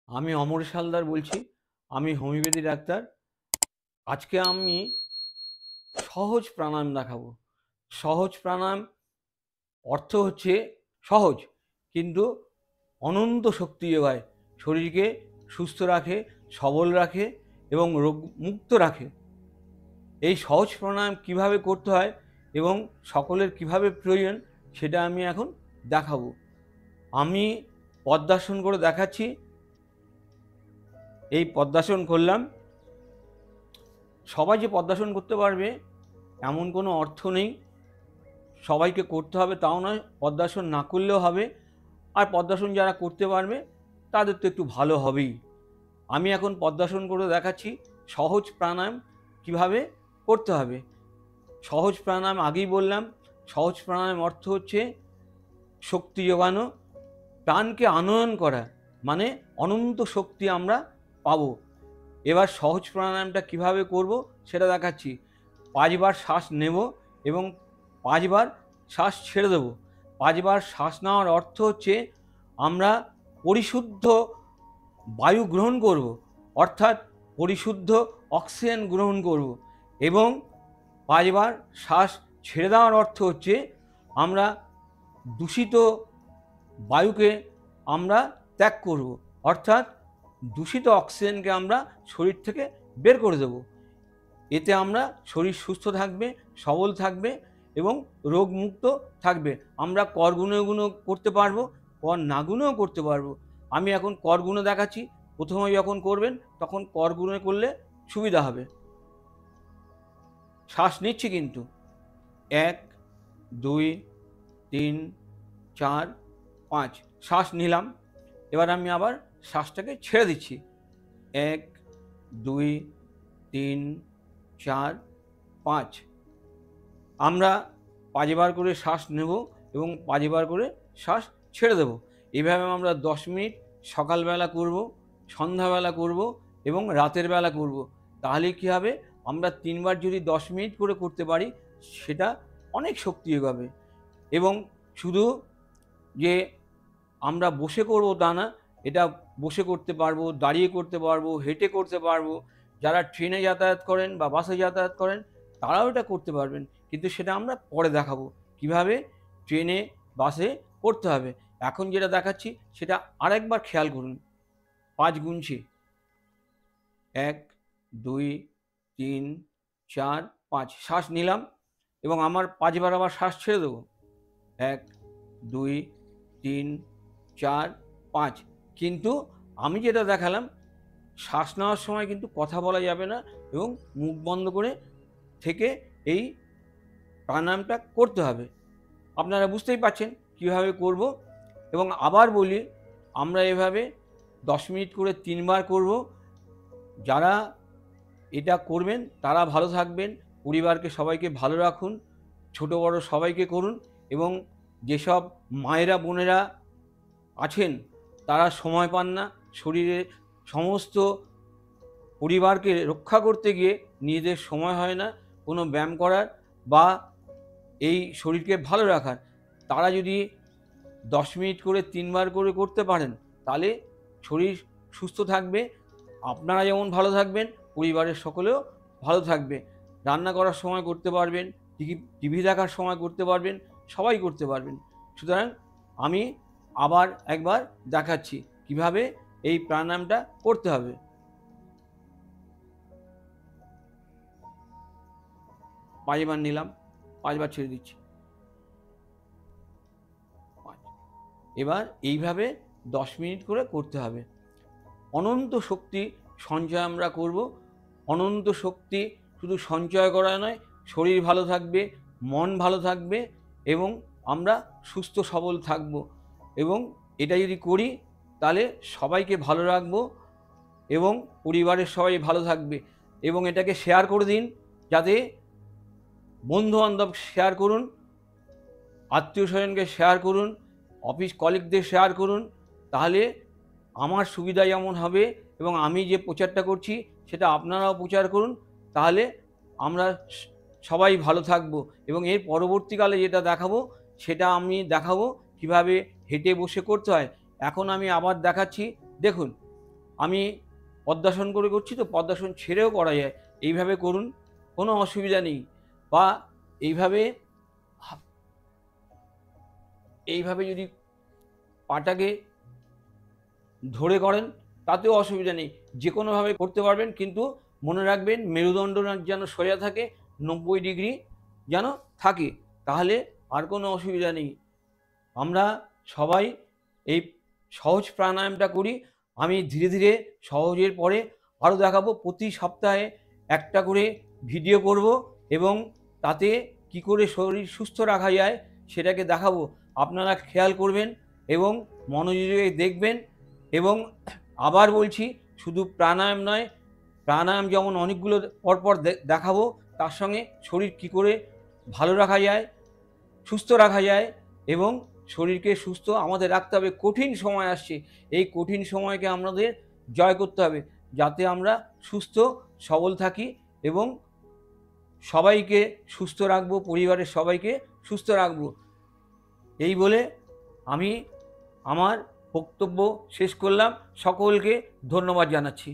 আমি অমরেশ হালদার বলছি। আমি হোমিওপ্যাথি ডাক্তার। আজকে আমি সহজ প্রাণায়াম দেখাবো। সহজ প্রাণায়াম অর্থ হচ্ছে সহজ, কিন্তু অনন্ত শক্তি যোগায়, শরীরকে সুস্থ রাখে, সবল রাখে এবং রোগমুক্ত রাখে। এই সহজ প্রাণায়াম কিভাবে করতে হয় এবং সকলের কিভাবে প্রয়োজন সেটা আমি এখন দেখাবো। আমি পদ্মাসন করে দেখাচ্ছি। এই পদ্মাসন করলাম। সবাই যে পদ্মাসন করতে পারবে এমন কোনো অর্থ নেই, সবাইকে করতে হবে তাও নয়, পদ্মাসন না করলেও হবে। আর পদ্মাসন যারা করতে পারবে তাদের তো একটু ভালো হবেই। আমি এখন পদ্মাসন করে দেখাচ্ছি সহজ প্রাণায়াম কিভাবে করতে হবে। সহজ প্রাণায়াম আগেই বললাম, সহজ প্রাণায়াম অর্থ হচ্ছে শক্তি যোগানো, প্রাণকে আনয়ন করা, মানে অনন্ত শক্তি আমরা পাবো। এবার সহজ প্রাণায়ামটা কিভাবে করব সেটা দেখাচ্ছি। 5 বার শ্বাস নেব এবং 5 বার শ্বাস ছেড়ে দেব। 5 বার শ্বাস নেওয়ার অর্থ হচ্ছে আমরা পরিশুদ্ধ বায়ু গ্রহণ করব, অর্থাৎ পরিশুদ্ধ অক্সিজেন গ্রহণ করব। এবং 5 বার শ্বাস ছেড়ে দেওয়ার অর্থ হচ্ছে আমরা দূষিত বায়ুকে আমরা ত্যাগ করব, অর্থাৎ দূষিত অক্সিজেনকে আমরা শরীর থেকে বের করে দেব। এতে আমরা শরীর সুস্থ থাকবে, সবল থাকবে এবং রোগমুক্ত থাকবে। আমরা কর গুনে করতে পারবো, কর না গুনেও করতে পারবো। আমি এখন কর গুনে দেখাচ্ছি। প্রথমে যখন করবেন তখন কর গুনে করলে সুবিধা হবে। শ্বাস নিচ্ছি কিন্তু 1 2 3 4 5 শ্বাস নিলাম। এবার আমি আবার শ্বাসটাকে ছেড়ে দিচ্ছি। 1 2 3 4 5। আমরা 5 বার করে শ্বাস নেব এবং 5 বার করে শ্বাস ছেড়ে দেব। এইভাবে আমরা 10 মিনিট সকালবেলা করব, সন্ধ্যাবেলা করব এবং রাতের বেলা করব। তাহলে কী হবে, আমরা 3 বার যদি 10 মিনিট করে করতে পারি সেটা অনেক শক্তি যোগাবে। এবং শুধু যে আমরা বসে করব তা না, এটা বসে করতে পারবো, দাঁড়িয়ে করতে পারবো, হেঁটে করতে পারবো। যারা ট্রেনে যাতায়াত করেন বা বাসে যাতায়াত করেন তারাও এটা করতে পারবেন, কিন্তু সেটা আমরা পরে দেখাবো কিভাবে ট্রেনে বাসে করতে হবে। এখন যেটা দেখাচ্ছি সেটা আরেকবার খেয়াল করুন। 5 গুনছি, 1 2 3 4 5 শ্বাস নিলাম এবং আমার 5 বার আবার শ্বাস ছেড়ে দেবো। 1 2 3 4 5। কিন্তু আমি যেটা দেখালাম, শ্বাস নেওয়ার সময় কিন্তু কথা বলা যাবে না এবং মুখ বন্ধ করে থেকে এই প্রাণায়ামটা করতে হবে। আপনারা বুঝতেই পারছেন কীভাবে করব। এবং আবার বলি, আমরা এভাবে 10 মিনিট করে 3 বার করব। যারা এটা করবেন তারা ভালো থাকবেন, পরিবারকে সবাইকে ভালো রাখুন, ছোট বড় সবাইকে করুন। এবং যেসব মায়েরা বোনেরা আছেন তারা সময় পান না, শরীরে সমস্ত পরিবারকে রক্ষা করতে গিয়ে নিজেদের সময় হয় না কোনো ব্যায়াম করার বা এই শরীরকে ভালো রাখার, তারা যদি 10 মিনিট করে 3 বার করে করতে পারেন তাহলে শরীর সুস্থ থাকবে, আপনারা যেমন ভালো থাকবেন পরিবারের সকলেও ভালো থাকবে। রান্না করার সময় করতে পারবেন, টিভি দেখার সময় করতে পারবেন, সবাই করতে পারবেন। সুতরাং আমি আবার একবার দেখাচ্ছি কিভাবে এই প্রাণায়ামটা করতে হবে। 5 বার নিলাম, 5 বার ছেড়ে দিচ্ছি। 5। এবার এইভাবে 10 মিনিট করে করতে হবে। অনন্ত শক্তি সঞ্চয় আমরা করব। অনন্ত শক্তি শুধু সঞ্চয় করা নয়, শরীর ভালো থাকবে, মন ভালো থাকবে এবং আমরা সুস্থ সবল থাকব। এবং এটা যদি করি তাহলে সবাইকে ভালো রাখবো এবং পরিবারের সবাই ভালো থাকবে। এবং এটাকে শেয়ার করে দিন, যাতে বন্ধুবান্ধব শেয়ার করুন, আত্মীয় স্বজনকে শেয়ার করুন, অফিস কলিগদের শেয়ার করুন। তাহলে আমার সুবিধা যেমন হবে এবং আমি যে প্রচারটা করছি সেটা আপনারাও প্রচার করুন। তাহলে আমরা সবাই ভালো থাকব। এবং এর পরবর্তীকালে যেটা দেখাবো সেটা আমি দেখাবো কিভাবে হেঁটে বসে করতে হয়। এখন আমি আবার দেখাচ্ছি, দেখুন আমি পদ্মাসন করে করছি তো, পদ্মাসন ছেড়েও করা যায়, এইভাবে করুন, কোনো অসুবিধা নেই। বা এইভাবে এইভাবে যদি পাটাকে ধরে করেন তাতেও অসুবিধা নেই, যে কোনোভাবে করতে পারবেন। কিন্তু মনে রাখবেন মেরুদণ্ড যেন সোজা থাকে, 90 ডিগ্রি যেন থাকে, তাহলে আর কোনো অসুবিধা নেই। আমরা সবাই এই সহজ প্রাণায়ামটা করি। আমি ধীরে ধীরে সহজের পরে আরও দেখাবো। প্রতি সপ্তাহে একটা করে ভিডিও করব এবং তাতে কি করে শরীর সুস্থ রাখা যায় সেটাকে দেখাবো। আপনারা খেয়াল করবেন এবং মনোযোগে দেখবেন। এবং আবার বলছি, শুধু প্রাণায়াম নয়, প্রাণায়াম যেমন অনেকগুলো পরপর দেখাবো, তার সঙ্গে শরীর কি করে ভালো রাখা যায়, সুস্থ রাখা যায় এবং শরীরকে সুস্থ আমাদের রাখতে হবে। কঠিন সময় আসছে, এই কঠিন সময়কে আমাদের জয় করতে হবে, যাতে আমরা সুস্থ সবল থাকি এবং সবাইকে সুস্থ রাখবো, পরিবারের সবাইকে সুস্থ রাখবো। এই বলে আমি আমার বক্তব্য শেষ করলাম। সকলকে ধন্যবাদ জানাচ্ছি।